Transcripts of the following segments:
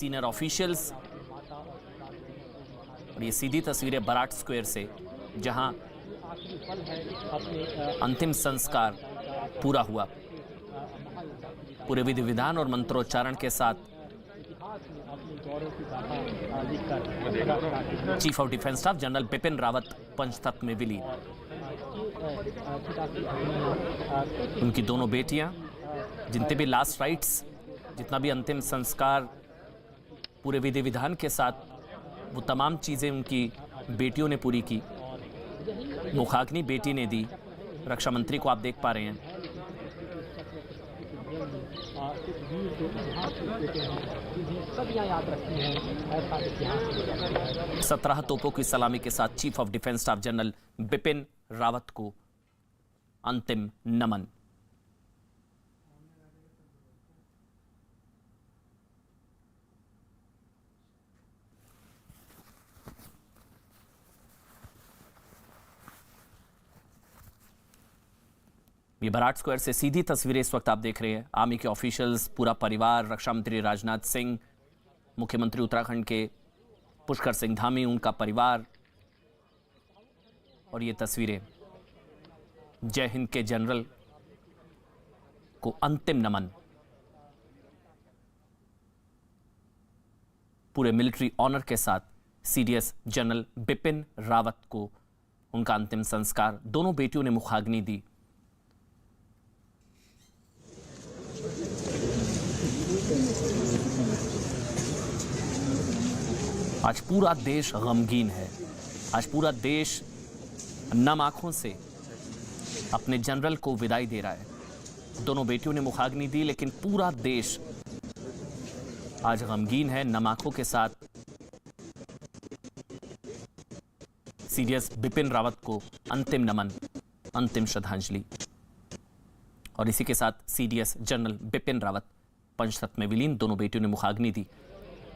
Senior officials. और ये सीधी तस्वीरें बराट स्क्वायर से, जहां अंतिम संस्कार पूरा हुआ। पूरे विधि विधान और मंत्रोच्चारण के साथ chief of defence staff general Bipin Rawat पंचतत्व में विलीन। उनकी दोनों बेटियां, जिनते भी लास्ट राइट्स, जितना भी अंतिम संस्कार पूरे विधि विधान के साथ, वो तमाम चीज़ें उनकी बेटियों ने पूरी की। मुखाग्नि बेटी ने दी। रक्षा मंत्री को आप देख पा रहे हैं। सत्रह तोपों की सलामी के साथ chief of defence staff general Bipin Rawat को अंतिम नमन। ये बराट स्क्वायर से सीधी तस्वीरें इस वक्त आप देख रहे हैं। आर्मी के ऑफिशियल्स, पूरा परिवार, रक्षा मंत्री राजनाथ सिंह, मुख्यमंत्री उत्तराखंड के पुष्कर सिंह धामी, उनका परिवार। और ये तस्वीरें जय हिंद के जनरल को अंतिम नमन। पूरे मिलिट्री ऑनर के साथ सीडीएस जनरल बिपिन रावत को उनका अंतिम संस्कार। दोनों बेटियों ने मुखाग्नि दी। आज पूरा देश गमगीन है। आज पूरा देश नम आंखों से अपने जनरल को विदाई दे रहा है। दोनों बेटियों ने मुखाग्नि दी, लेकिन पूरा देश आज गमगीन है। नम आंखों के साथ सीडीएस बिपिन रावत को अंतिम नमन, अंतिम श्रद्धांजलि। और इसी के साथ सीडीएस जनरल बिपिन रावत पंचतत्व में विलीन। दोनों बेटियों ने मुखाग्नि दी।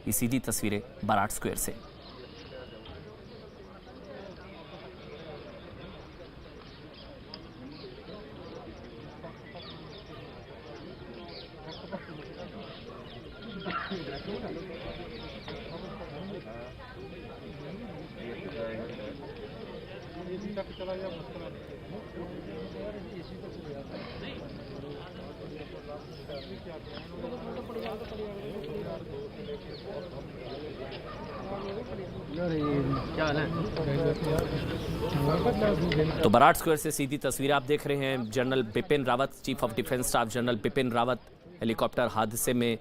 ये सीधी तस्वीरें बराट स्क्वायर से। तो बराट स्क्वायर से सीधी तस्वीर आप देख रहे हैं। General Bipin Rawat, chief of defence staff general Bipin Rawat, helicopter हादसे में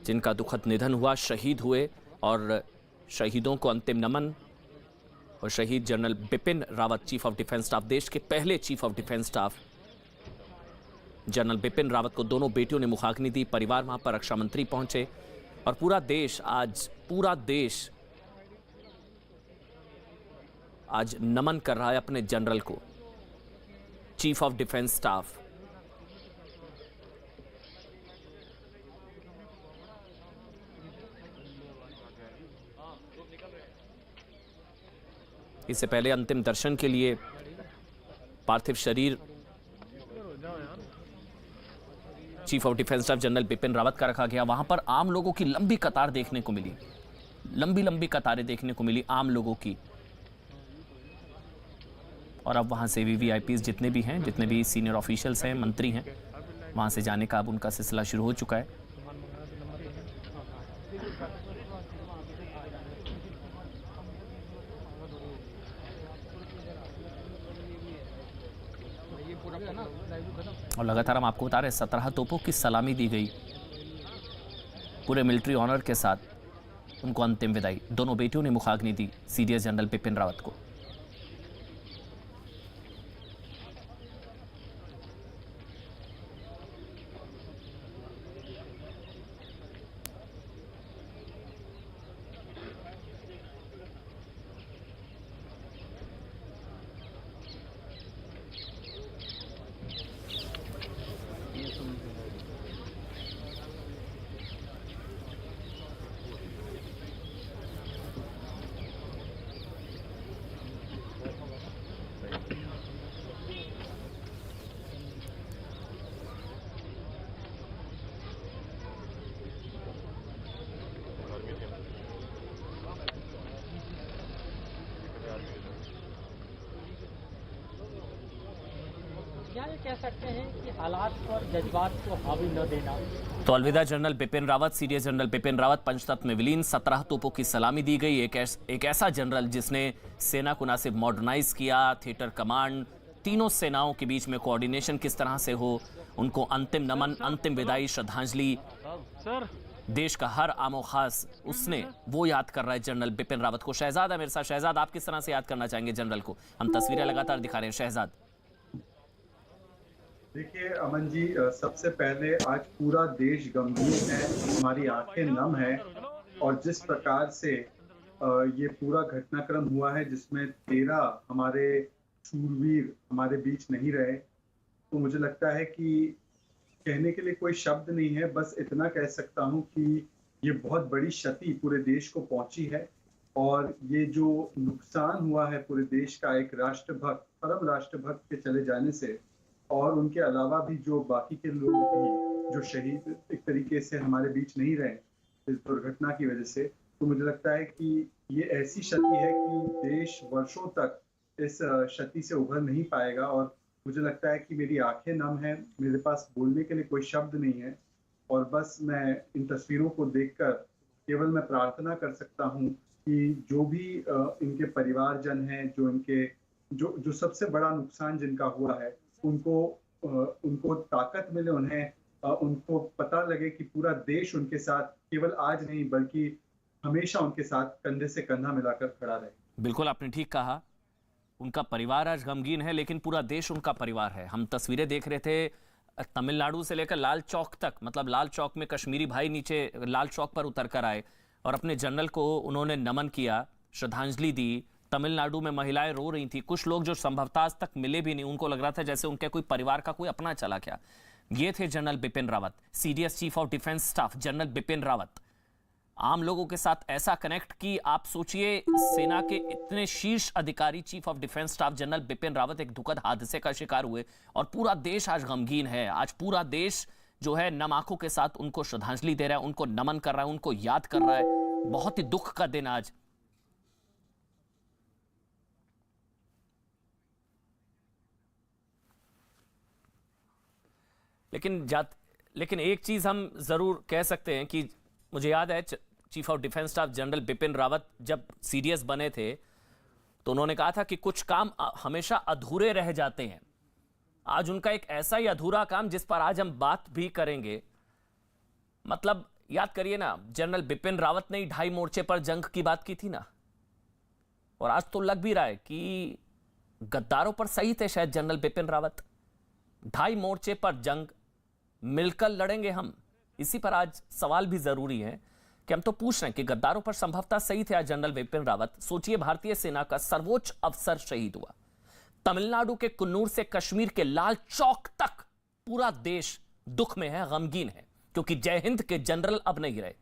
जिनका दुखद निधन हुआ, शहीद हुए। और शहीदों को अंतिम नमन। और शहीद general Bipin Rawat, chief of defence staff, देश के पहले chief of defence staff general Bipin Rawat को दोनों बेटियों ने मुखाग्नि दी। परिवार वहां पर, रक्षा मंत्री पहुंचे। और पूरा देश आज नमन कर रहा है अपने जनरल को, चीफ ऑफ डिफेंस स्टाफ। इससे पहले अंतिम दर्शन के लिए पार्थिव शरीर chief of defence staff general Bipin Rawat का रखा गया। वहां पर आम लोगों की लंबी कतार देखने को मिली। लंबी कतारें देखने को मिली आम लोगों की। और अब वहां से वीवीआईपीज जितने भी हैं, जितने भी सीनियर ऑफिशियल्स हैं, मंत्री हैं, वहां से जाने का अब उनका सिलसिला शुरू हो चुका है। और लगातार हम आपको बता रहे हैं, 17 तोपों की सलामी दी गई। पूरे मिलिट्री ऑनर के साथ उनको अंतिम विदाई। दोनों बेटियों ने मुखाग्नि दी सीडीएस जनरल बिपिन रावत को। ये कह सकते हैं कि हालात पर जज्बात को हावी न देना। तो अलविदा general Bipin Rawat. CDS general Bipin Rawat पंचतत्व में विलीन। 17 तोपों की सलामी दी गई। एक ऐसा जनरल जिसने सेना को न सिर्फ मॉडर्नाइज किया, थिएटर कमांड, तीनों सेनाओं के बीच में कोऑर्डिनेशन किस तरह से हो, उनको अंतिम नमन, अंतिम विदाई, श्रद्धांजलि, देश का हर आमो खास उसने वो याद कर रहा है जनरल बिपिन रावत को। शहजाद है मेरे साथ। शहजाद, आप किस तरह से याद करना चाहेंगे जनरल को? हम तस्वीरें लगातार दिखा रहे हैं। शहजाद, देखिए अमन जी, सबसे पहले आज पूरा देश गमगीन है, हमारी आंखें नम है। और जिस प्रकार से ये पूरा घटनाक्रम हुआ है जिसमें 13 हमारे शूरवीर हमारे बीच नहीं रहे, तो मुझे लगता है कि कहने के लिए कोई शब्द नहीं है। बस इतना कह सकता हूं कि ये बहुत बड़ी क्षति पूरे देश को पहुंची है। और ये जो नुकसान हुआ है पूरे देश का, एक राष्ट्रभक्त, परम राष्ट्रभक्त के चले जाने से, और उनके अलावा भी जो बाकी के लोग भी जो शहीद एक तरीके से हमारे बीच नहीं रहे इस दुर्घटना की वजह से, तो मुझे लगता है कि ये ऐसी क्षति है कि देश वर्षों तक इस क्षति से उभर नहीं पाएगा। और मुझे लगता है कि मेरी आंखें नम हैं, मेरे पास बोलने के लिए कोई शब्द नहीं है। और बस मैं इन तस्वीरों को देखकर केवल मैं प्रार्थना कर सकता हूं कि जो भी इनके परिवारजन हैं, जो इनके जो सबसे बड़ा नुकसान जिनका हुआ है, उनको ताकत मिले, उनको पता लगे कि पूरा देश उनके साथ केवल आज नहीं बल्कि हमेशा उनके साथ कंधे से कंधा मिलाकर खड़ा रहे। बिल्कुल आपने ठीक कहा। उनका परिवार आज गमगीन है, लेकिन पूरा देश उनका परिवार है। हम तस्वीरें देख रहे थे तमिलनाडु से लेकर लाल चौक तक, मतलब लाल चौक में कश्मीरी भाई नीचे लाल चौक पर उतर कर आए और अपने जनरल को उन्होंने नमन किया, श्रद्धांजलि दी। तमिलनाडु में महिलाएं रो रही थी। कुछ लोग जो संभवतः आज तक मिले भी नहीं, उनको लग रहा था जैसे उनके कोई परिवार का कोई अपना चला गया। ये थे general Bipin Rawat, CDS chief of defence staff general Bipin Rawat. आम लोगों के साथ ऐसा कनेक्ट कि आप सोचिए, सेना के इतने शीर्ष अधिकारी chief of defence staff general Bipin Rawat एक दुखद हादसे का शिकार हुए और पूरा देश आज गमगीन है। आज पूरा देश जो है नम आंखों के साथ उनको श्रद्धांजलि दे रहा है, उनको नमन कर रहा है, उनको याद कर रहा है। बहुत ही दुख का दिन आज। लेकिन एक चीज हम जरूर कह सकते हैं कि मुझे याद है chief of defence staff general Bipin Rawat जब सीडीएस बने थे तो उन्होंने कहा था कि कुछ काम हमेशा अधूरे रह जाते हैं। आज उनका एक ऐसा ही अधूरा काम जिस पर आज हम बात भी करेंगे। मतलब याद करिए ना, जनरल बिपिन रावत ने ही 2.5 मोर्चे पर जंग की बात की थी ना, और आज तो लग भी रहा है कि गद्दारों पर सही थे शायद जनरल बिपिन रावत। 2.5 मोर्चे पर जंग मिलकर लड़ेंगे हम, इसी पर आज सवाल भी जरूरी है कि हम तो पूछ रहे हैं कि गद्दारों पर संभवतः सही थे आज जनरल बिपिन रावत। सोचिए, भारतीय सेना का सर्वोच्च अफसर शहीद हुआ। तमिलनाडु के कुन्नूर से कश्मीर के लाल चौक तक पूरा देश दुख में है, गमगीन है, क्योंकि जय हिंद के जनरल अब नहीं रहे।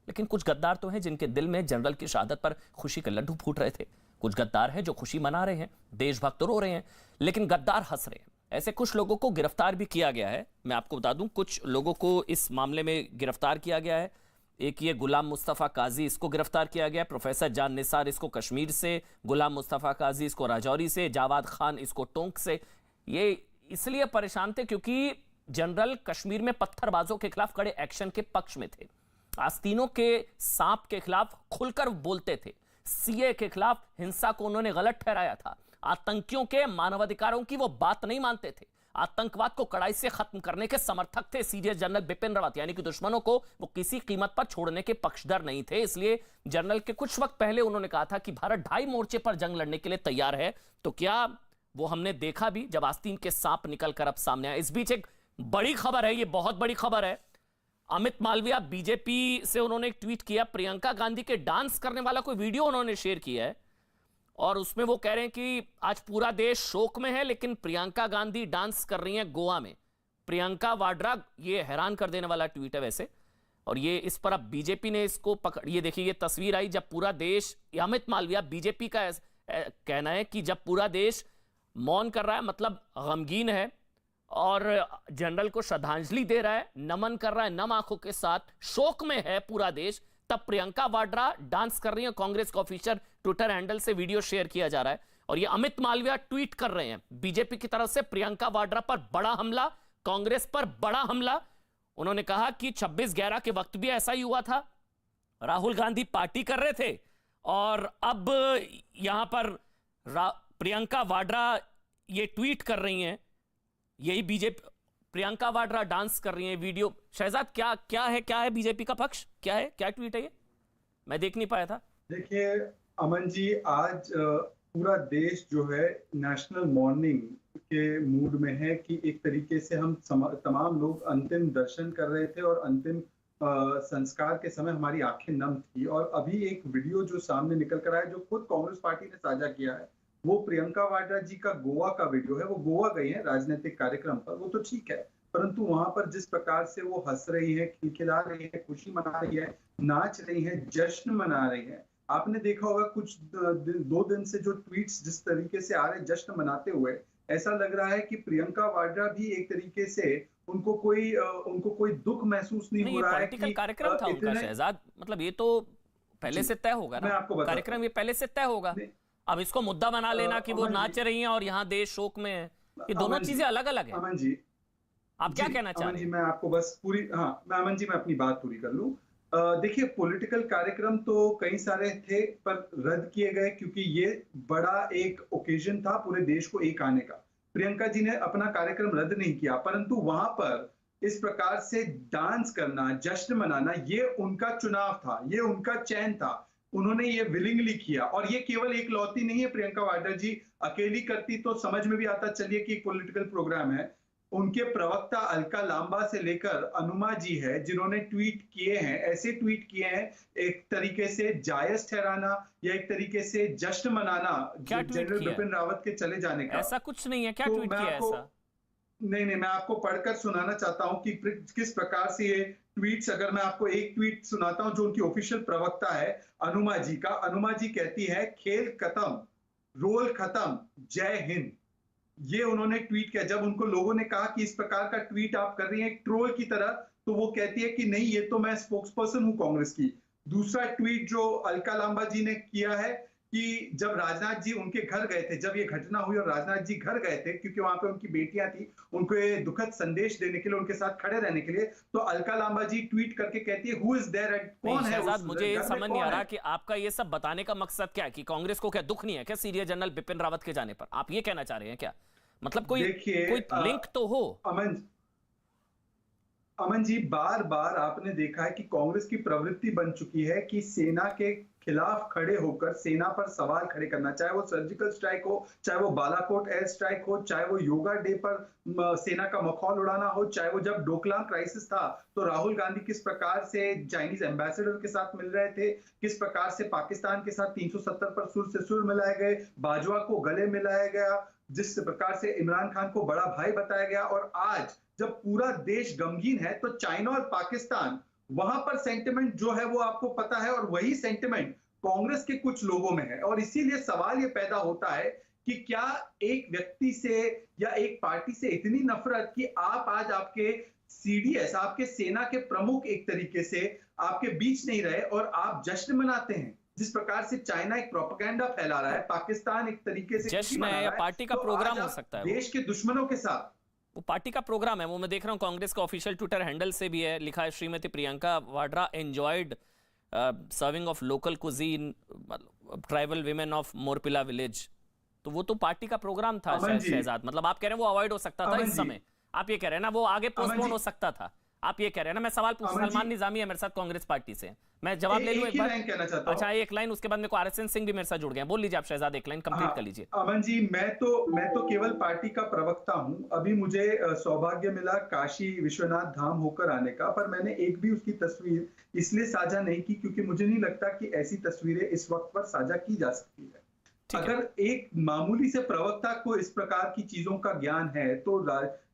लेकिन कुछ गद्दार तो हैं जिनके दिल में जनरल की शहादत पर खुशी के लड्डू फूट रहे थे। कुछ गद्दार हैं जो खुशी मना रहे हैं, देशभक्त रो रहे हैं, लेकिन गद्दार हंस रहे हैं। ऐसे कुछ लोगों को गिरफ्तार भी किया गया है। मैं आपको बता दूं, कुछ लोगों को इस मामले में गिरफ्तार किया गया है। एक ये गुलाम मुस्तफ़ा काजी, इसको गिरफ्तार किया गया। प्रोफेसर जान निसार, इसको कश्मीर से, गुलाम मुस्तफ़ा काजी इसको राजौरी से, जावाद खान इसको टोंक से। ये इसलिए परेशान थे क्योंकि जनरल कश्मीर में पत्थरबाजों के खिलाफ कड़े एक्शन के पक्ष में थे। आस्तीनों के सांप के खिलाफ खुलकर बोलते थे। सीए के खिलाफ हिंसा को उन्होंने गलत ठहराया था। आतंकियों के मानवाधिकारों की वो बात नहीं मानते थे। आतंकवाद को कड़ाई से खत्म करने के समर्थक थे सीडीएस जनरल बिपिन रावत, यानी कि दुश्मनों को वो किसी कीमत पर छोड़ने के पक्षधर नहीं थे। इसलिए जनरल के कुछ वक्त पहले उन्होंने कहा था कि भारत 2.5 मोर्चे पर जंग लड़ने के लिए तैयार है। तो क्या वो हमने देखा भी जब आस्तीन के सांप निकलकर अब सामने आए। इस बीच एक बड़ी खबर है, ये बहुत बड़ी खबर है। अमित मालविया बीजेपी से उन्होंने एक ट्वीट किया। प्रियंका गांधी के डांस करने वाला कोई वीडियो उन्होंने शेयर किया है और उसमें वो कह रहे हैं कि आज पूरा देश शोक में है, लेकिन प्रियंका गांधी डांस कर रही हैं गोवा में। प्रियंका वाड्रा, ये हैरान कर देने वाला ट्वीट है वैसे। और ये इस पर अब बीजेपी ने इसको पकड़, ये देखिए ये तस्वीर आई जब पूरा देश, अमित मालविया बीजेपी का कहना है कि जब पूरा देश मौन कर रहा है, मतलब गमगीन है और जनरल को श्रद्धांजलि दे रहा है, नमन कर रहा है, नम आंखों के साथ शोक में है पूरा देश, तब प्रियंका वाड्रा डांस कर रही है। कांग्रेस का ऑफिशियल ट्विटर हैंडल से वीडियो शेयर किया जा रहा है और ये अमित मालविया ट्वीट कर रहे हैं बीजेपी की तरफ से प्रियंका वाड्रा पर बड़ा हमला, कांग्रेस पर बड़ा हमला। उन्होंने कहा कि 26/11 के वक्त भी ऐसा ही हुआ था, राहुल गांधी पार्टी कर रहे थे और अब यहां पर प्रियंका वाड्रा ये ट्वीट कर रही हैं, यही बीजेपी प्रियंका वाड्रा डांस कर रही हैं वीडियो। शहजाद क्या है बीजेपी का पक्ष, क्या ट्वीट है ये? मैं देख नहीं पाया था। देखिए अमन जी, आज पूरा देश जो है नेशनल मॉर्निंग के मूड में है कि एक तरीके से हम तमाम लोग अंतिम दर्शन कर रहे थे और अंतिम संस्कार के समय हमारी आंखें नम थी। और अभी एक वीडियो जो सामने निकल कर आया, जो खुद कांग्रेस पार्टी ने साझा किया है, वो प्रियंका वाड्रा जी का गोवा का वीडियो है। वो गोवा गई है राजनीतिक कार्यक्रम पर, वो तो ठीक है, परंतु वहां पर जिस प्रकार से वो हंस रही है, खिलखिला रही है, खुशी मना रही है, नाच रही है, जश्न मना रही है। आपने देखा होगा कुछ 2 दिन से जो ट्वीट्स जिस तरीके से आ रहे जश्न मनाते हुए, ऐसा लग रहा है कि प्रियंका वाड्रा भी एक तरीके से उनको कोई दुख महसूस नहीं हो रहा है कि कार्यक्रम था उनका। शहजाद, मतलब ये तो पहले से तय होगा ना, कार्यक्रम ये पहले से तय होगा। अब इसको मुद्दा बना लेना कि वो नाच रही हैं और यहाँ देश शोक में है, ये दोनों चीजें अलग अलग है। अमन जी, आप क्या कहना चाह रहे हैं? मैं आपको बस अमन जी, मैं अपनी बात पूरी कर लूं। देखिए, पॉलिटिकल कार्यक्रम तो कई सारे थे पर रद्द किए गए क्योंकि ये बड़ा एक ओकेजन था पूरे देश को एक आने का। प्रियंका जी ने अपना कार्यक्रम रद्द नहीं किया, परंतु वहां पर इस प्रकार से डांस करना, जश्न मनाना, ये उनका चुनाव था, ये उनका चयन था। उन्होंने ये विलिंगली किया और ये केवल एक लौती नहीं है प्रियंका वाड्रा जी अकेली करती तो समझ में भी आता, चलिए कि एक पॉलिटिकल प्रोग्राम है। उनके प्रवक्ता अलका लांबा से लेकर अनुमा जी है जिन्होंने ट्वीट किए हैं, ऐसे ट्वीट किए हैं एक तरीके से जायज ठहराना या एक तरीके से जश्न मनाना जनरल बिपिन रावत के चले जाने का। ऐसा कुछ नहीं है, क्या ट्वीट किया ऐसा? नहीं, मैं आपको पढ़कर सुनाना चाहता हूं कि किस प्रकार से ये ट्वीट्स, अगर मैं आपको एक ट्वीट सुनाता हूं जो उनकी ऑफिशियल प्रवक्ता है अनुमा जी का। अनुमा जी कहती है, खेल खत्म, रोल खत्म, जय हिंद। ये उन्होंने ट्वीट किया। जब उनको लोगों ने कहा कि इस प्रकार का ट्वीट आप कर रही हैं एक ट्रोल की तरह, तो वो कहती है कि नहीं, ये तो मैं स्पोक्स पर्सन हूं कांग्रेस की। दूसरा ट्वीट जो अलका लांबा जी ने किया है कि जब राजनाथ जी उनके घर गए थे, जब ये घटना हुई और राजनाथ जी घर गए थे क्योंकि वहां पे उनकी बेटियां थी, उनको ये दुखद संदेश देने के लिए, उनके साथ खड़े रहने के लिए, तो अलका लांबा जी ट्वीट करके कहती है, हु इज देयर, कौन है? मुझे ये समझ नहीं आ रहा कि आपका ये सब बताने का मकसद क्या है, कि कांग्रेस को क्या दुख नहीं है क्या सीरियर जनरल बिपिन रावत के जाने पर? आप ये कहना चाह रहे हैं क्या? मतलब कोई लिंक तो हो। अमन जी, बार बार आपने देखा है कि कांग्रेस की प्रवृत्ति बन चुकी है कि सेना के खिलाफ खड़े होकर सेना पर सवाल खड़े करना, चाहे वो सर्जिकल स्ट्राइक हो, चाहे वो बालाकोट एयर स्ट्राइक हो, चाहे वो योगा डे पर सेना का मखौल उड़ाना हो, चाहे वो जब डोकलाम क्राइसिस था तो राहुल गांधी किस प्रकार से चाइनीज एम्बेसडर के साथ मिल रहे थे, किस प्रकार से पाकिस्तान के साथ 370 पर सुर से सुर मिलाए गए, बाजवा को गले मिलाया गया, जिस प्रकार से इमरान खान को बड़ा भाई बताया गया। और आज जब पूरा देश गमगीन है तो चाइना और पाकिस्तान, वहां पर सेंटिमेंट जो है वो आपको पता है, और वही सेंटिमेंट कांग्रेस के कुछ लोगों में है। और इसीलिए सवाल ये पैदा होता है कि क्या एक व्यक्ति से या एक पार्टी से इतनी नफरत कि आप आज आपके सीडीएस, आपके सेना के प्रमुख एक तरीके से आपके बीच नहीं रहे और आप जश्न मनाते हैं। जिस प्रकार से चाइना एक प्रोपेगेंडा फैला रहा है, पाकिस्तान एक तरीके से जश्न है या पार्टी का प्रोग्राम हो सकता है, देश के दुश्मनों के साथ वो पार्टी का प्रोग्राम है। वो मैं देख रहा हूं कांग्रेस का ऑफिशियल ट्विटर हैंडल से भी है, लिखा है Shrimati Priyanka Vadra enjoyed serving of local cuisine tribal women of Morpila village. तो वो तो पार्टी का प्रोग्राम था शहजाद, मतलब आप कह रहे हैं वो अवॉइड हो सकता था इस समय, आप ये कह रहे हैं ना वो आगे पोस्टपोन हो सकता था, आप ये कह रहे हैं ना। मैं सवाल पूछ, सलमान निजामी है मेरे साथ कांग्रेस पार्टी से, मैं जवाब ले लूं एक बार? अच्छा, एक लाइन, उसके बाद मेरे को आरएसएन सिंह भी मेरे साथ जुड़ गए हैं। बोल लीजिए आप शहजाद, एक लाइन कंप्लीट कर लीजिए। अमन जी, मैं तो केवल पार्टी का प्रवक्ता हूं। अभी मुझे सौभाग्य मिला काशी विश्वनाथ धाम होकर आने का, पर मैंने एक भी उसकी तस्वीर इसलिए साझा नहीं की क्योंकि मुझे नहीं लगता कि ऐसी तस्वीरें इस वक्त पर साझा की जा सकती है। अगर एक मामूली से प्रवक्ता को इस प्रकार की चीजों का ज्ञान है तो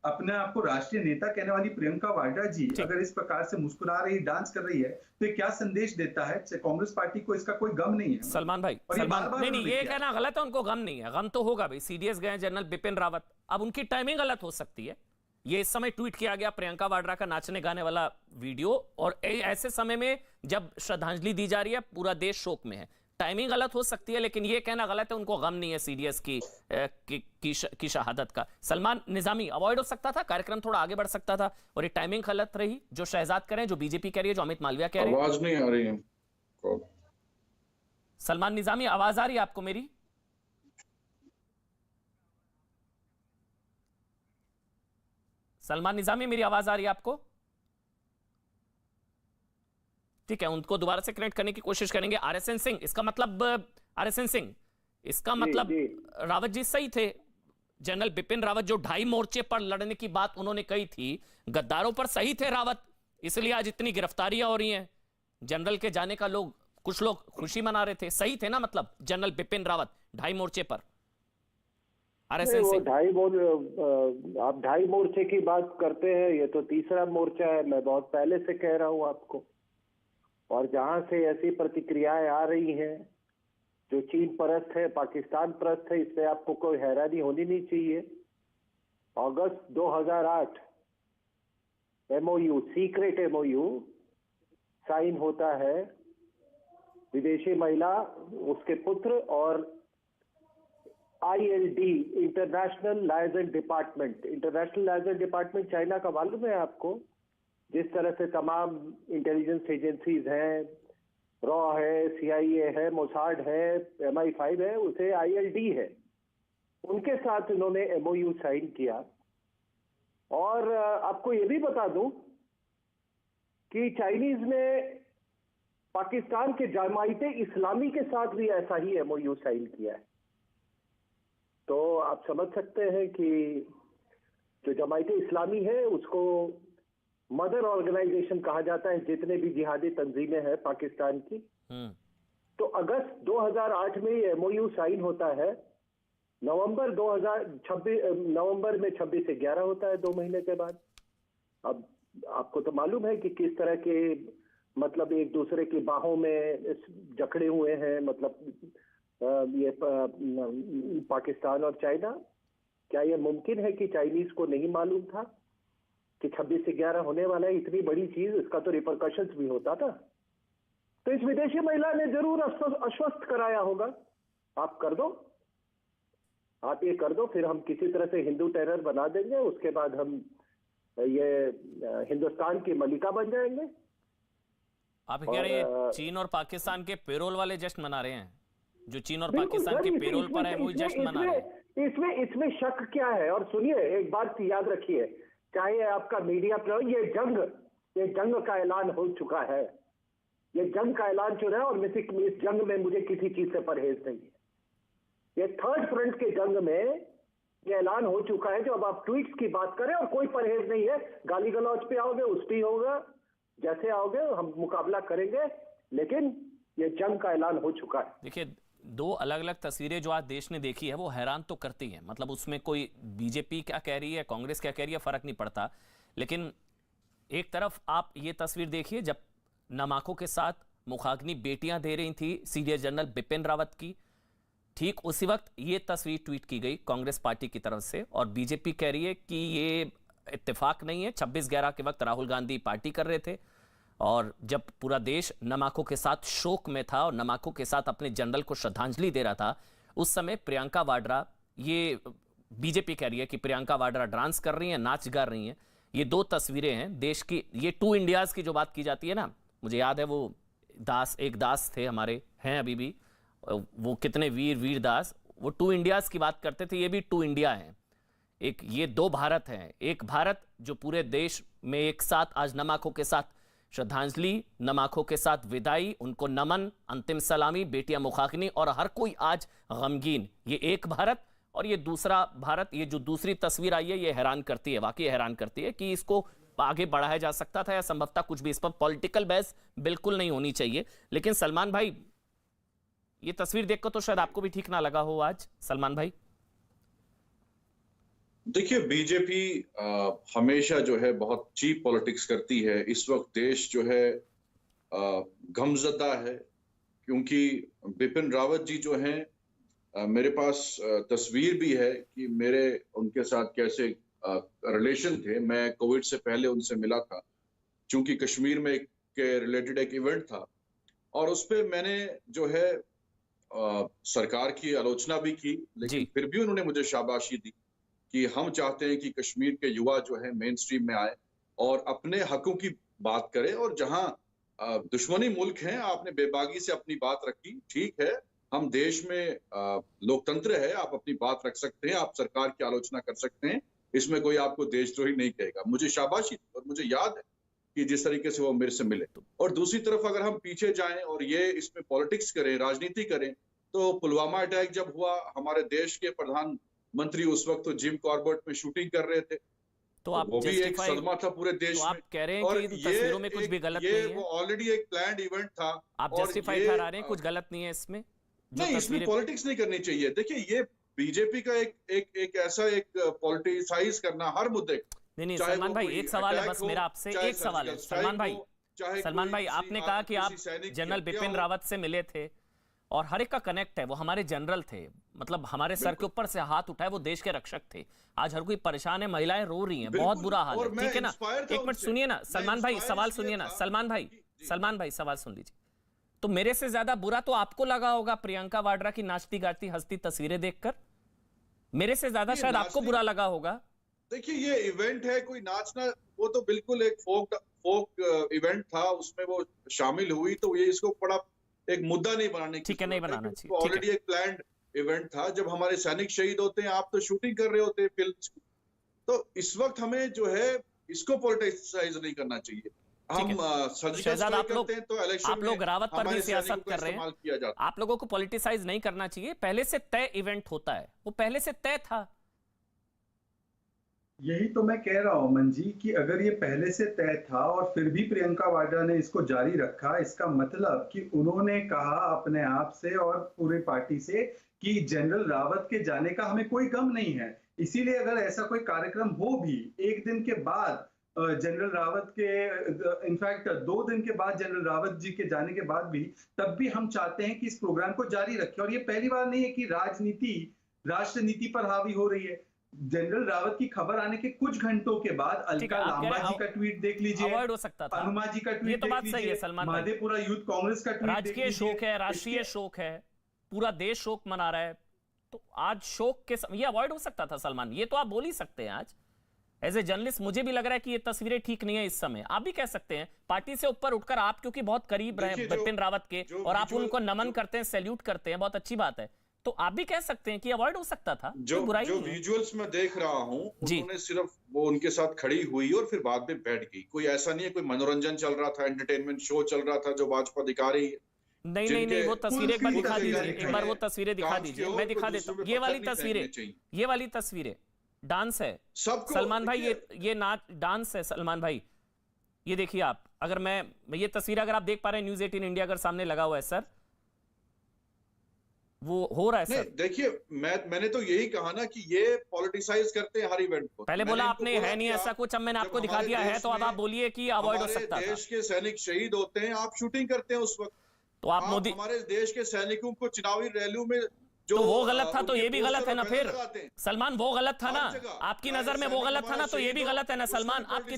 अपने आप को राष्ट्रीय नेता कहने वाली प्रियंका वाड्रा जी अगर इस प्रकार से मुस्कुरा रही, डांस कर रही है, तो ये क्या संदेश देता है? कांग्रेस पार्टी को इसका कोई गम नहीं है। सलमान भाई, नहीं, ये कहना गलत है, उनको गम नहीं है। गम तो होगा भाई, सीडीएस गए जनरल बिपिन रावत, अब उनकी टाइमिंग गलत हो सकती है। ये इस समय ट्वीट किया गया प्रियंका वाड्रा का नाचने गाने वाला वीडियो, और ऐसे समय में जब श्रद्धांजलि दी जा रही है, पूरा देश शोक में है। टाइमिंग गलत हो सकती है, लेकिन ये कहना गलत है उनको गम नहीं है सीडीएस की शहादत का। सलमान निजामी, अवॉइड हो सकता था, कार्यक्रम थोड़ा आगे बढ़ सकता था, और ये टाइमिंग गलत रही, जो शहजाद कह रहे हैं, जो बीजेपी कह रही है, जो अमित मालविया कह रहे हैं। आवाज नहीं आ रही है। सलमान निजामी, आवाज आ रही है आपको मेरी? सलमान निजामी, मेरी आवाज आ रही है आपको? ठीक है, उनको दोबारा से कनेक्ट करने की कोशिश करेंगे। आरएसएन सिंह, इसका मतलब आरएसएन सिंह, इसका मतलब रावत जी सही थे। जनरल बिपिन रावत जो 2.5 मोर्चे पर लड़ने की बात उन्होंने कही थी, गद्दारों पर सही थे रावत, इसलिए आज इतनी गिरफ्तारियां हो रही हैं। जनरल के जाने का कुछ लोग खुशी मना रहे थे, सही थे ना? मतलब जनरल बिपिन रावत 2.5 मोर्चे पर। आरएसएन सिंह, आप 2.5 मोर्चे की बात करते हैं, ये तो तीसरा मोर्चा है। मैं बहुत पहले से कह रहा हूं आपको, और जहां से ऐसी प्रतिक्रियाएं आ रही हैं जो चीन परस्त है, पाकिस्तान परस्त है, इससे आपको कोई हैरानी होनी नहीं चाहिए। अगस्त 2008 एमओयू, सीक्रेट एमओयू साइन होता है। विदेशी महिला, उसके पुत्र और ILD, international liaison department, international liaison department China का मालूम है आपको? जिस तरह से तमाम इंटेलिजेंस एजेंसीज हैं, रॉ है, CIA है, मोसाड है, MI5 है, उसे ILD है, उनके साथ इन्होंने MOU साइन किया। और आपको ये भी बता दूं कि चाइनीज ने पाकिस्तान के जमाइते इस्लामी के साथ भी ऐसा ही MOU साइन किया है। तो आप समझ सकते हैं कि जो जमाइते इस्लामी है उसको मदर ऑर्गेनाइजेशन कहा जाता है, जितने भी जिहादी तंजीमें हैं पाकिस्तान की। तो अगस्त 2008 में ये MOU साइन होता है। नवंबर में 26 से 11 होता है, 2 महीने के बाद। अब आपको तो मालूम है कि किस तरह के मतलब एक दूसरे की बाहों में जकड़े हुए हैं, मतलब ये पाकिस्तान और चाइना। क्या ये मुमकिन है कि चाइनीज को नहीं मालूम था कि 26 से 11 होने वाला है? इतनी बड़ी चीज, इसका तो रिपरकशंस भी होता था। तो इस विदेशी महिला ने जरूर आश्वस्त कराया होगा, आप कर दो, आप ये कर दो, फिर हम किसी तरह से हिंदू टेरर बना देंगे, उसके बाद हम ये हिंदुस्तान की मलिका बन जाएंगे। आप कह रहे हैं चीन और पाकिस्तान के पेरोल वाले जश्न मना रहे हैं, जो चीन और पाकिस्तान के पेरोल पर है वही जश्न मना रहे हैं। इसमें शक क्या है? और सुनिए, एक बात याद रखिए, चाहे आपका मीडिया पर ये जंग का ऐलान हो चुका है, ये जंग का ऐलान चुना है, और इस जंग में मुझे किसी चीज से परहेज नहीं है। ये थर्ड फ्रंट के जंग में ये ऐलान हो चुका है। जो अब आप ट्वीट्स की बात करें, और कोई परहेज नहीं है, गाली गलौज पे आओगे, उस पे होगा, जैसे आओगे हम मुकाबला करेंगे, लेकिन ये जंग का ऐलान हो चुका है। देखिए, 2 अलग अलग तस्वीरें जो आज देश ने देखी है वो हैरान तो करती हैं। मतलब उसमें कोई बीजेपी क्या कह रही है, कांग्रेस क्या कह रही है, फर्क नहीं पड़ता। लेकिन एक तरफ आप ये तस्वीर देखिए जब नमाकों के साथ मुखाग्नि बेटियां दे रही थी सीडीएस जनरल बिपिन रावत की, ठीक उसी वक्त ये तस्वीर ट्वीट की गई कांग्रेस पार्टी की तरफ से, और बीजेपी कह रही है कि ये इत्तेफाक नहीं है। 26/11 के वक्त राहुल गांधी पार्टी कर रहे थे, और जब पूरा देश नमाकों के साथ शोक में था और नमाकों के साथ अपने जनरल को श्रद्धांजलि दे रहा था, उस समय प्रियंका वाड्रा, ये बीजेपी कह रही है कि प्रियंका वाड्रा डांस कर रही हैं, नाच गा रही हैं। ये 2 तस्वीरें हैं देश की। ये 2 इंडियाज की जो बात की जाती है ना, मुझे याद है वो एक दास थे हमारे, हैं अभी भी, वो कितने वीर दास, वो 2 इंडियाज की बात करते थे। ये भी 2 इंडिया हैं। ये 2 भारत हैं। एक भारत जो पूरे देश में एक साथ आज नमाकों के साथ श्रद्धांजलि, नमाकों के साथ विदाई, उनको नमन, अंतिम सलामी, बेटियां मुखाग्नि, और हर कोई आज गमगीन। ये एक भारत और ये दूसरा भारत। ये जो दूसरी तस्वीर आई है ये हैरान करती है, वाकई हैरान करती है कि इसको आगे बढ़ाया जा सकता था, या संभवतः कुछ भी, इस पर पॉलिटिकल बहस बिल्कुल नहीं होनी चाहिए। लेकिन सलमान भाई, ये तस्वीर देखकर तो शायद आपको भी ठीक ना लगा हो आज, सलमान भाई। देखिए, बीजेपी हमेशा जो है बहुत चीप पॉलिटिक्स करती है। इस वक्त देश जो है गमज़दा है, क्योंकि बिपिन रावत जी जो हैं, मेरे पास तस्वीर भी है कि मेरे उनके साथ कैसे रिलेशन थे। मैं कोविड से पहले उनसे मिला था, क्योंकि कश्मीर में के रिलेटेड एक इवेंट था, और उस पर मैंने जो है सरकार की आलोचना भी की, लेकिन जी। फिर भी उन्होंने मुझे शाबाशी दी कि हम चाहते हैं कि कश्मीर के युवा जो है मेन स्ट्रीम में आए और अपने हकों की बात करें, और जहां दुश्मनी मुल्क हैं, आपने बेबागी से अपनी बात रखी, ठीक है, हम देश में लोकतंत्र है, आप अपनी बात रख सकते हैं, आप सरकार की आलोचना कर सकते हैं, इसमें कोई आपको देशद्रोही नहीं कहेगा। मुझे शाबाशी और मुझे याद है कि जिस तरीके से वो मेरे से मिले। और दूसरी तरफ अगर हम पीछे जाएं और ये इसमें पॉलिटिक्स करें, राजनीति करें, तो पुलवामा अटैक जब हुआ, हमारे देश के प्रधानमंत्री उस वक्त तो जिम कॉर्बेट में शूटिंग कर रहे थे, तो आप वो भी एक जस्टिफाई, सदमा था पूरे देश तो में। आप कह रहे हैं और कि इन तस्वीरों में कुछ भी गलत ये नहीं है? वो ऑलरेडी एक प्लान्ड इवेंट था। आप और जस्टिफाई ये, ठहरा रहे हैं कुछ गलत नहीं है इसमें? जो नहीं, इसमें तस्वीरें, पॉलिटिक्स नहीं करनी चाहिए। देखिए, ये बीजेपी का एक ऐसा एक पॉलिटिसाइज करना हर मुद्दे को, नहीं चाहे सलमान वो भाई, कोई एक सवाल है अटैक बस हो, मेरा आपसे, चाहे एक सवाल है सर्जिकल सलमान स्ट्राइक भाई। हो, चाहे सलमान कोई भाई, किसी आपने कहा कि आप किसी सैनिक की जनरल हत्या बिपिन हो। रावत से मिले थे और हर एक का कनेक्ट है, वो हमारे जनरल थे, मतलब हमारे सर के ऊपर से हाथ उठाए, वो देश के रक्षक थे। आज हर कोई परेशान है, महिलाएं रो रही हैं, बहुत बुरा हाल है, ठीक है ना? एक मिनट सुनिए ना सलमान भाई, सवाल सुनिए ना सलमान भाई, सलमान भाई सवाल सुन लीजिए। तो मेरे से ज्यादा बुरा तो आपको लगा होगा प्रियंका वाड्रा की नाचती गाती हंसती तस्वीरें देखकर, मेरे से ज्यादा शायद आपको बुरा लगा होगा। देखिए, ये इवेंट है, कोई नाचना, वो तो बिल्कुल एक फोक इवेंट था, उसमें वो शामिल हुई, तो ये इसको बड़ा एक मुद्दा नहीं बनाने की, ठीक है, नहीं बनाना चाहिए, ऑलरेडी एक प्लान्ड इवेंट था। जब हमारे सैनिक शहीद होते हैं, आप तो शूटिंग कर रहे होते हैं फिल्म, तो इस वक्त हमें जो है इसको पॉलिटिसाइज नहीं करना चाहिए। हम सर्जिकल शहजाद, स्ट्राइक करते हैं तो इलेक्शन आप लोग रावत पर भी सियासत कर रहे इस्तेमाल हैं, किया जाता है। आप लोगों को पॉलिटिसाइज नहीं करना चाहिए, पहले से तय इवेंट होता है, वो पहले से तय था। यही तो मैं कह रहा हूं अमन जी कि अगर ये पहले से तय था और फिर भी प्रियंका वाड्रा ने इसको जारी रखा, इसका मतलब कि उन्होंने कहा अपने आप से और पूरी पार्टी से कि जनरल रावत के जाने का हमें कोई गम नहीं है। इसीलिए अगर ऐसा कोई कार्यक्रम हो भी एक दिन के बाद जनरल रावत के, इनफैक्ट 2 दिन के बाद जनरल रावत जी के जाने के बाद भी, तब भी हम चाहते हैं कि इस प्रोग्राम को जारी रखें। और ये पहली बार नहीं है कि राजनीति राष्ट्र नीति पर हावी हो रही है। जनरल रावत की खबर आने के कुछ घंटों के बाद अलका लांबा जी का ट्वीट देख लीजिए, अवॉइड हो सकता था, हनुमा जी का ये ट्वीट तो बात देख सही है लीजिए, सलमान भाई, मधेपुरा यूथ कांग्रेस का ट्वीट देख राजकीय लीजिए। शोक है, राष्ट्रीय शोक है, पूरा देश शोक मना रहा है, तो आज शोक के ये अवॉइड हो सकता था सलमान, ये तो आप बोल ही सकते हैं। आज एज ए जर्नलिस्ट मुझे भी लग रहा है कि ये तस्वीरें ठीक नहीं है इस समय, आप भी कह सकते हैं पार्टी से ऊपर उठकर, आप क्योंकि बहुत करीब रहे बिपिन रावत के और आप उनको नमन करते हैं, सैल्यूट करते हैं, बहुत अच्छी बात है, तो आप भी कह सकते हैं कि अवॉइड हो सकता था। जो विजुअल्स मैं देख रहा हूं, उन्होंने सिर्फ वो उनके साथ खड़ी हुई और फिर बाद में बैठ गई। कोई ऐसा नहीं है कोई मनोरंजन चल रहा था, एंटरटेनमेंट शो चल रहा था जो भाजपा दिखा रही है। नहीं, वो तस्वीरें एक बार दिखा दीजिए, एक बार वो तस्वीरें दिखा दीजिए, मैं दिखा देता हूँ। ये वाली तस्वीरें डांस है सलमान भाई, ये नाच डांस है सलमान भाई, ये देखिए आप, अगर मैं ये तस्वीर अगर आप देख पा रहे हैं, न्यूज़ 18 इंडिया अगर सामने लगा हुआ है सर, वो हो रहा है सर। देखिए, मैंने तो यही कहा ना कि ये पॉलिटिसाइज करते हैं हर इवेंट को। पहले बोला आपने है नहीं ऐसा कुछ, अब मैंने आपको दिखा दिया है, तो अब आप बोलिए कि अवॉइड हो सकता था। देश के सैनिक शहीद होते हैं, आप शूटिंग करते हैं उस वक्त, तो आप मोदी, हमारे देश के सैनिकों को चुनावी रैलियों में जो, तो वो गलत था तो ये भी गलत है ना फिर सलमान, वो गलत था ना आपकी नजर में, वो गलत था ना तो ये भी गलत है ना सलमान, आपकी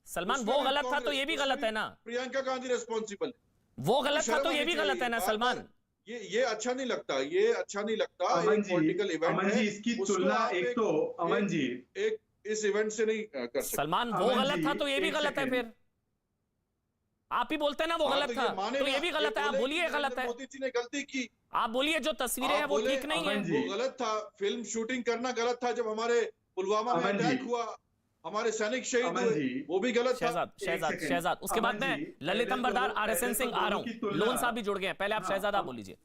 सलमान वो गलत था तो ये भी गलत है ना, प्रियंका गांधी रिस्पॉन्सिबल, वो गलत था तो ये भी गलत है ना सलमान। ये अच्छा नहीं लगता, ये अच्छा नहीं लगता। अमन पॉलिटिकल इवेंट है, इसकी तुलना एक तो अमन जी एक इस इवेंट से नहीं कर सकते सलमान, वो गलत था तो ये भी गलत है फिर, आप ही बोलते हैं ना वो गलत था तो ये भी गलत है, आप बोलिए गलत है, मोदी जी ने गलती की, आप बोलिए जो तस्वीरें हैं वो ठीक नहीं है, वो गलत था, फिल्म शूटिंग करना गलत था, जब हमारे पुलवामा में अटैक हुआ, हमारे सैनिक शहीद हुए, वो भी गलत था। शहजाद, उसके बाद में ललित अंबरदार, RSN सिंह आ रहा हूं, लोन साहब भी जुड़ गए हैं, पहले आप शहजाद आप बोल लीजिए।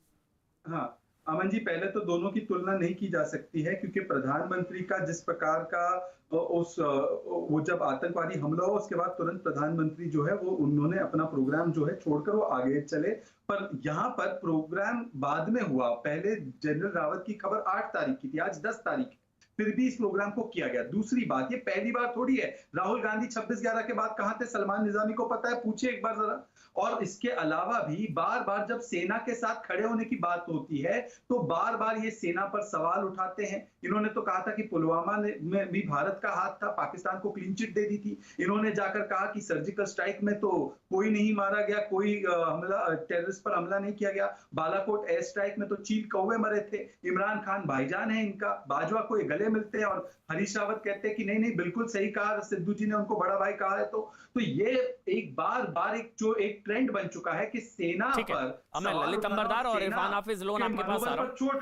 हाँ अमन जी, पहले तो दोनों की तुलना नहीं की जा सकती है, क्योंकि प्रधानमंत्री का जिस प्रकार का वो जब आतंकवादी हमला हुआ उसके बाद तुरंत प्रधानमंत्री जो है वो उन्होंने अपना प्रोग्राम जो है छोड़कर वो आगे चले, पर यहाँ पर प्रोग्राम बाद में हुआ। पहले जनरल रावत की खबर 8 तारीख की थी, आज 10 तारीख, फिर भी इस प्रोग्राम को किया गया। दूसरी बात, ये पहली बार थोड़ी है, राहुल गांधी 26/11 के बाद कहां थे, सलमान निजामी को पता है, पूछे एक बार जरा। और इसके अलावा भी बार बार जब सेना के साथ खड़े होने की बात होती है तो बार बार ये सेना पर सवाल उठाते हैं। इन्होंने तो कहा था कि पुलवामा में भी भारत का हाथ था, पाकिस्तान को क्लीन चिट दे दी थी। इन्होंने जाकर कहा कि सर्जिकल स्ट्राइक में तो कोई नहीं मारा गया, कोई हमला, टेररिस्ट पर हमला नहीं किया गया। बालाकोट एयर स्ट्राइक में तो चील कौवे मरे थे। इमरान खान भाईजान है इनका, बाजवा को ये गले मिलते हैं और हरीश रावत कहते हैं कि नहीं नहीं बिल्कुल सही कहा, सिद्धू जी ने उनको बड़ा भाई कहा है। तो ये एक बार एक ट्रेंड बन चुका है कि सेना पर अब मैं ललित अंबरदार और इरफान हाफिज लोन आपके पास आ रहा हूं।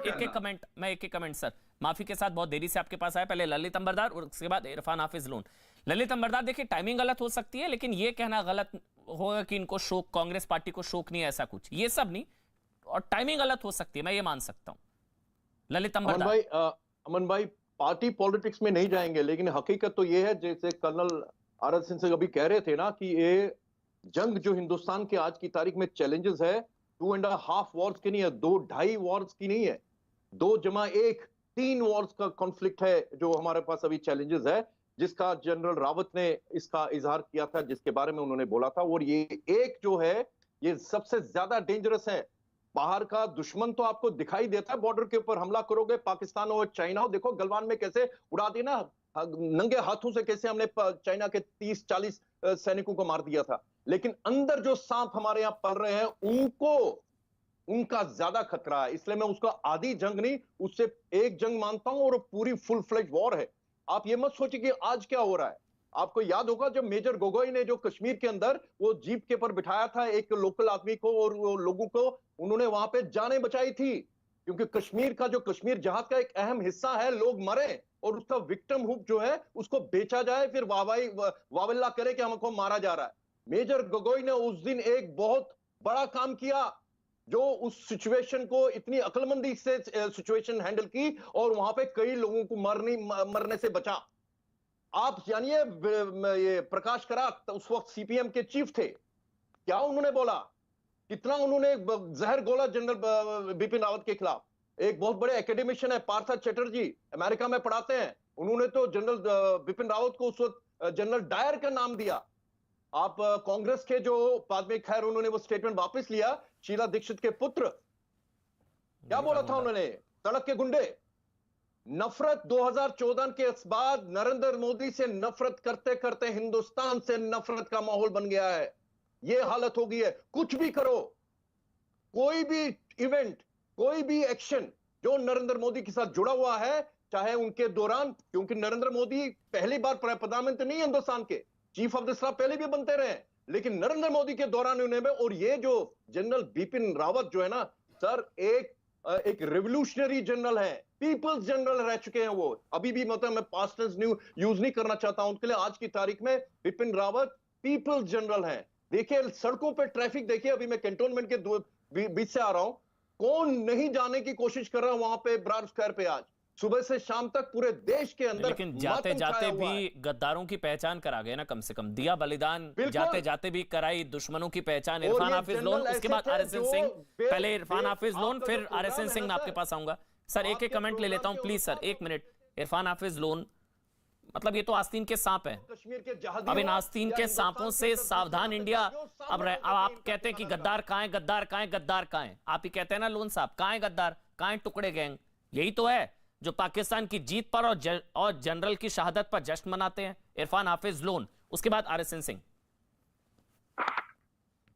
एक एक कमेंट सर, माफी के साथ बहुत देरी से आपके पास आया, पहले ललित अंबरदार और उसके बाद इरफान हाफिज लोन। ललित अंबरदार, देखिए टाइमिंग गलत हो सकती है, लेकिन ये कहना गलत होगा कि इनको शोक, कांग्रेस पार्टी को शोक नहीं है, ऐसा कुछ ये सब नहीं, और टाइमिंग गलत हो सकती है, मैं ये मान सकता हूं। ललित अंबरदार। अमन भाई, पार्टी पॉलिटिक्स में नहीं जाएंगे, लेकिन हकीकत तो ये है, जैसे कर्नल आर.एस. सिंह से अभी कह रहे थे ना, कि ये जंग जो हिंदुस्तान के आज की तारीख में चैलेंजेस है, 2.5 वॉर्स की नहीं है, 2.5 वॉर्स की नहीं है, 2+1 3 वॉर्स का कॉन्फ्लिक्ट है जो हमारे पास अभी चैलेंजेस है, जिसका जनरल रावत ने इसका इजहार किया था, जिसके बारे में उन्होंने बोला था। और ये एक जो है, ये सबसे ज्यादा डेंजरस है। बाहर का दुश्मन तो आपको दिखाई देता है, बॉर्डर के ऊपर हमला करोगे, पाकिस्तान हो चाइना हो, देखो गलवान में कैसे उड़ा देना, नंगे हाथों से कैसे हमने चाइना के 30-40 सैनिकों को मार दिया था। लेकिन अंदर जो सांप हमारे यहां पल रहे हैं, उनका ज्यादा खतरा है। इसलिए मैं उसका आधी जंग नहीं, उससे एक जंग मानता हूं, और पूरी फुल फ्लेज वॉर है। आप ये मत सोचिए कि आज क्या हो रहा है। आपको याद होगा जब मेजर गोगोई ने जो कश्मीर के अंदर वो जीप के ऊपर बिठाया था एक लोकल आदमी को, और वो लोगों को उन्होंने वहां पे जानें बचाई थी, क्योंकि कश्मीर का जो कश्मीर जहाज का एक अहम हिस्सा है, लोग मरे और उसका विक्टिम हुक जो है उसको बेचा जाए, फिर वावल्ला करे कि हमको मारा जा रहा है। मेजर गोगोई ने उस दिन एक बहुत बड़ा काम किया, जो उस सिचुएशन को इतनी अक्लमंदी से सिचुएशन हैंडल की, और वहां पे कई लोगों को मरने से बचा। आप जानिए, ये प्रकाश करात उस वक्त सीपीएम के चीफ थे, क्या उन्होंने बोला, कितना उन्होंने जहर गोला जनरल बिपिन रावत के खिलाफ। एक बहुत बड़े एकेडमिशियन है पार्थ चटर्जी, अमेरिका में पढ़ाते हैं, उन्होंने तो जनरल बिपिन रावत को उस वक्त जनरल डायर का नाम दिया। आप कांग्रेस के जो बाद में, खैर उन्होंने वो स्टेटमेंट वापस लिया, शीला दीक्षित के पुत्र, क्या बोला था उन्होंने, सड़क के गुंडे। नफरत 2014 के बाद नरेंद्र मोदी से नफरत करते करते हिंदुस्तान से नफरत का माहौल बन गया है। यह हालत हो गई है। कुछ भी करो, कोई भी इवेंट, कोई भी एक्शन जो नरेंद्र मोदी के साथ जुड़ा हुआ है, चाहे उनके दौरान, क्योंकि नरेंद्र मोदी पहली बार प्रधानमंत्री नहीं हिंदुस्तान के, चीफ ऑफ द स्टाफ पहले भी बनते रहे, लेकिन नरेंद्र मोदी के दौरान उन्हें, और ये जो जनरल बिपिन रावत जो है ना सर, एक रेवोल्यूशनरी जनरल है, पीपल्स जनरल रह चुके हैं वो। अभी भी मतलब मैं पास्ट टेंस यूज नहीं करना चाहता हूं उनके लिए, आज की तारीख में बिपिन रावत पीपल्स जनरल हैं। देखिए सड़कों पे ट्रैफिक देखिए, अभी मैं कैंटोनमेंट के बीच से आ रहा हूं, कौन नहीं जाने की कोशिश कर रहा है वहां पे ब्रार स्क्वायर पे, आज सुबह से शाम तक पूरे देश के अंदर। लेकिन जाते जाते भी गद्दारों की पहचान करा गए ना, कम से कम दिया बलिदान, जाते जाते भी कराई दुश्मनों की पहचान। इरफान हाफिज लोन, उसके बाद आरएसएन सिंह, पहले इरफान हाफिज लोन, फिर आरएसएन सिंह, मैं आपके पास आऊंगा। सर एक एक कमेंट ले लेता हूं please sir, 1 minute. Irfan Hafiz loan, मतलब ये तो आस्तीन के सांप हैं, अब इन आस्तीन के सांपों से सावधान इंडिया। अब आप कहते हैं कि गद्दार कहां है, गद्दार कहां है, गद्दार कहां है, आप ही कहते हैं ना लोन साहब, कहां है गद्दार, कहां है टुकड़े गैंग? यही तो है जो पाकिस्तान की जीत पर और जनरल की शहादत पर जश्न मनाते हैं। इरफान हाफिज लोन, उसके बाद आरएसएन सिंह।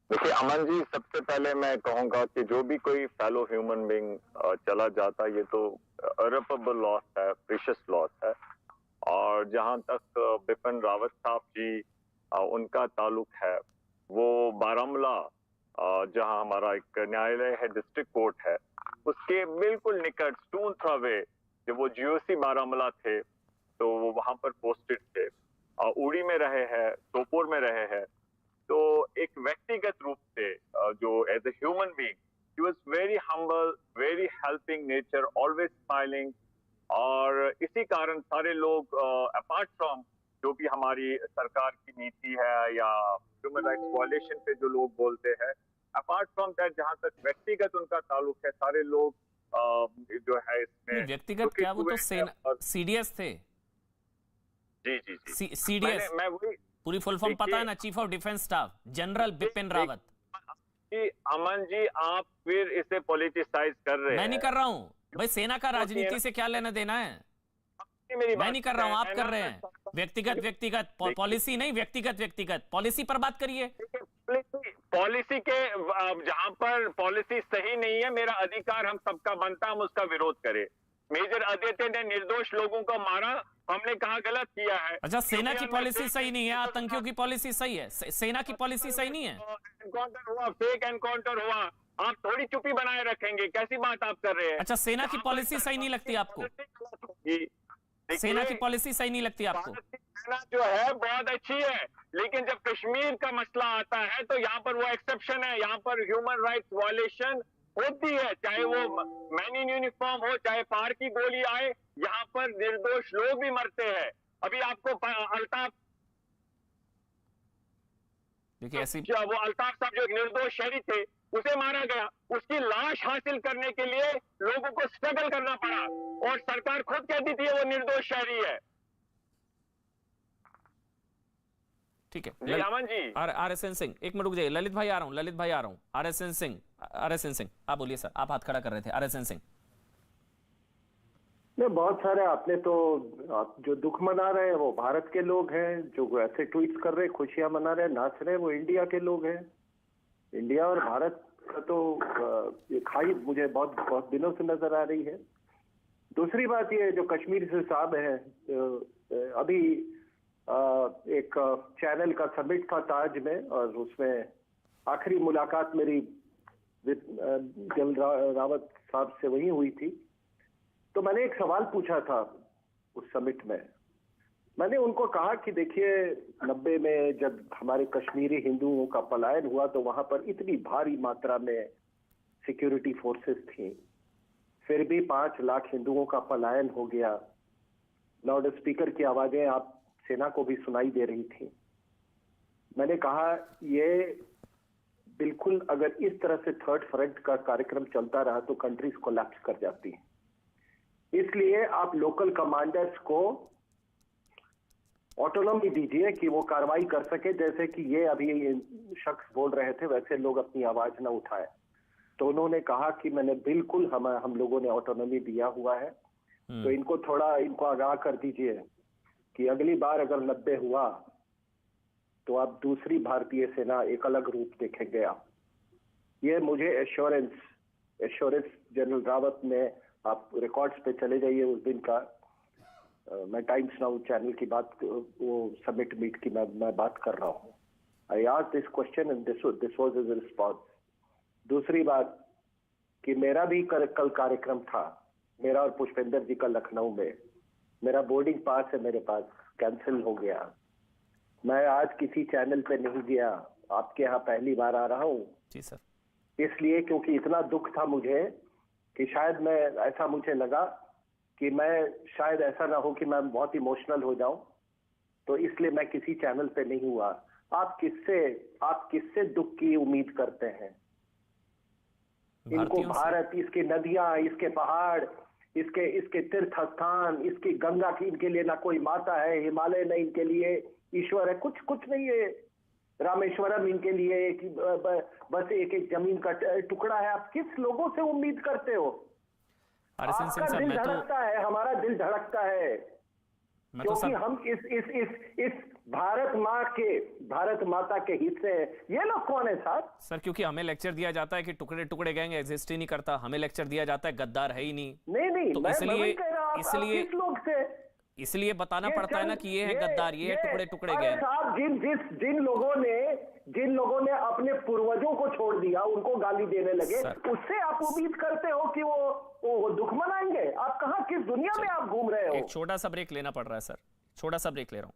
देखिए अमन जी, सबसे पहले मैं कहूंगा कि जो भी कोई फेलो ह्यूमन बीइंग चला जाता, ये तो इररिपरेबल लॉस है, प्रीशियस लॉस है। और जहां तक बिपिन रावत साहब जी उनका ताल्लुक है, वो बारामूला जहां हमारा एक न्यायालय है, डिस्ट्रिक्ट कोर्ट है, उसके बिल्कुल निकट, स्टोन थ्रो अवे, जब वो जीओसी बारामूला थे तो वो वहां पर पोस्टेड थे, उड़ी में रहे हैं, सोपोर में रहे हैं। तो एक व्यक्तिगत रूप से जो as a human being, he was very humble, very helping nature, always smiling. और इसी कारण सारे लोग अपार्ट फ्रॉम जो भी हमारी सरकार की नीति है या ह्यूमन राइट्स वायलेशन पे जो लोग बोलते हैं, अपार्ट फ्रॉम दैट, जहां तक व्यक्तिगत उनका ताल्लुक है, सारे लोग जो है इसमें व्यक्तिगत क्या, वो तो सेना सीडीएस थे। जी जी जी सीडीएस मैं वही पूरी फुल फॉर्म पता है ना, chief of defence staff general Bipin Rawat. Aman ji, आप फिर इसे पॉलिटिसाइज कर रहे हैं। मैं नहीं कर रहा हूं भाई, सेना का राजनीति से क्या लेना देना है? मैं नहीं कर रहा हूं, आप कर रहे हैं। व्यक्तिगत पॉलिसी नहीं, व्यक्तिगत पॉलिसी पर बात करिए। पॉलिसी के जहां पर पॉलिसी सही नहीं है, मेरा अधिकार हम सबका बनता है, हम उसका विरोध करें। मेजर आदित्य ने निर्दोष लोगों को मारा, हमने कहा गलत किया है। अच्छा, सेना की पॉलिसी सही नहीं है, आतंकियों की पॉलिसी सही है, सेना की पॉलिसी सही नहीं है। एनकाउंटर हुआ, फेक एनकाउंटर हुआ, आप थोड़ी चुप्पी बनाए रखेंगे? कैसी बात आप कर रहे हैं? अच्छा, सेना की पॉलिसी सही नहीं लगती आपको? सेना की पॉलिसी सही नहीं लगती आपको? सेना जो है बहुत अच्छी है, लेकिन जब कश्मीर का मसला आता है तो यहाँ पर वो एक्सेप्शन है, यहाँ पर ह्यूमन राइट्स वायलेशन होती है, चाहे वो मैन इन यूनिफॉर्म हो, चाहे पार की गोली आए, यहाँ पर निर्दोष लोग भी मरते हैं। अभी आपको अल्ताफ, देखिए ऐसी वो अल्ताफ साहब जो एक निर्दोष शहरी थे, उसे मारा गया, उसकी लाश हासिल करने के लिए लोगों को स्ट्रगल करना पड़ा, और सरकार खुद कहती थी वो निर्दोष शहरी है। ठीक है अमन जी, RSN सिंह, एक मिनट रुक जाइए, ललित भाई आ रहा हूं। RSN सिंह आप बोलिए सर, आप हाथ खड़ा कर रहे थे। RSN सिंह, नहीं, बहुत सारे आपने तो, आप जो दुख मना रहे हैं वो भारत के लोग हैं, जो ऐसे ट्वीट्स कर रहे हैं, खुशियां मना रहे हैं, नाच रहे हैं, वो इंडिया के लोग हैं। इंडिया और भारत का तो ये खाई मुझे बहुत दिनों से नजर आ रही है। दूसरी बात ये, जो कश्मीर से साहब है, अभी एक चैनल का समिट था ताज में, और उसमें आखिरी मुलाकात मेरी जनरल रावत साहब से वही हुई थी। तो मैंने एक सवाल पूछा था उस समिट में। मैंने उनको कहा कि देखिए, 90 में जब हमारे कश्मीरी हिंदुओं का पलायन हुआ तो वहां पर इतनी भारी मात्रा में सिक्योरिटी फोर्सेस थी, फिर भी 5 लाख हिंदुओं का पलायन हो गया। लाउड स्पीकर की आवाजें आप सेना को भी सुनाई दे रही थी। मैंने कहा, ये बिल्कुल अगर इस तरह से थर्ड फ्रंट का कार्यक्रम चलता रहा तो कंट्रीज कोलैप्स कर जाती है। इसलिए आप लोकल कमांडर्स को ऑटोनॉमी दीजिए कि वो कार्रवाई कर सके, जैसे कि ये अभी शख्स बोल रहे थे वैसे लोग अपनी आवाज ना उठाए। तो उन्होंने कहा कि मैंने बिल्कुल, हम लोगों ने ऑटोनॉमी दिया हुआ है, तो इनको आगाह कर दीजिए कि अगली बार अगर 90 हुआ तो आप दूसरी भारतीय सेना एक अलग रूप देखेंगे। ये मुझे एश्योरेंस जनरल रावत ने, आप रिकॉर्ड्स पे चले जाइए उस दिन का, मैं टाइम्स नाउ चैनल की बात, वो समिट मीट की मैं बात कर रहा हूँ। I asked this question and this was his response. दूसरी बात कि मेरा भी कल कार्यक्रम था, मेरा और पुष्पेंद्र जी का लखनऊ में। मेरा बोर्डिंग पास है मेरे पास, कैंसिल हो गया। मैं आज किसी चैनल पे नहीं गया, आपके यहाँ पहली बार आ रहा हूँ जी सर, इसलिए क्योंकि इतना दुख था मुझे कि शायद मुझे लगा कि मैं शायद ऐसा ना हो कि मैं बहुत इमोशनल हो जाऊं, तो इसलिए मैं किसी चैनल पे नहीं हुआ। आप किससे दुख की उम्मीद करते हैं? इनको भारत, इसकी नदियां, इसके पहाड़, इसके तीर्थ स्थान, इसकी गंगा की इनके लिए ना कोई माता है, हिमालय नहीं इनके लिए ईश्वर है, कुछ नहीं है। रामेश्वरम इनके लिए बस एक जमीन का टुकड़ा है। आप किस लोगों से उम्मीद करते हो? आपका दिल धड़कता है, हमारा दिल धड़कता है, क्योंकि हम इस भारत माता के हिस्से हैं। ये लोग कौन है सर? क्योंकि हमें लेक्चर दिया जाता है कि टुकड़े टुकड़े गैंग एग्जिस्ट ही नहीं करता, हमें लेक्चर दिया जाता है गद्दार है ही नहीं। तो इसलिए बताना पड़ता है ना कि ये है गद्दार, ये है टुकड़े टुकड़े गैंग। साहब, जिन लोगों ने अपने पूर्वजों को छोड़ दिया, उनको गाली देने लगे, उससे आप उम्मीद करते हो कि वो दुख मनाएंगे? आप कहां, किस दुनिया में आप घूम रहे हो? एक छोटा सा ब्रेक लेना पड़ रहा है सर, छोटा सा ब्रेक ले रहा हूँ।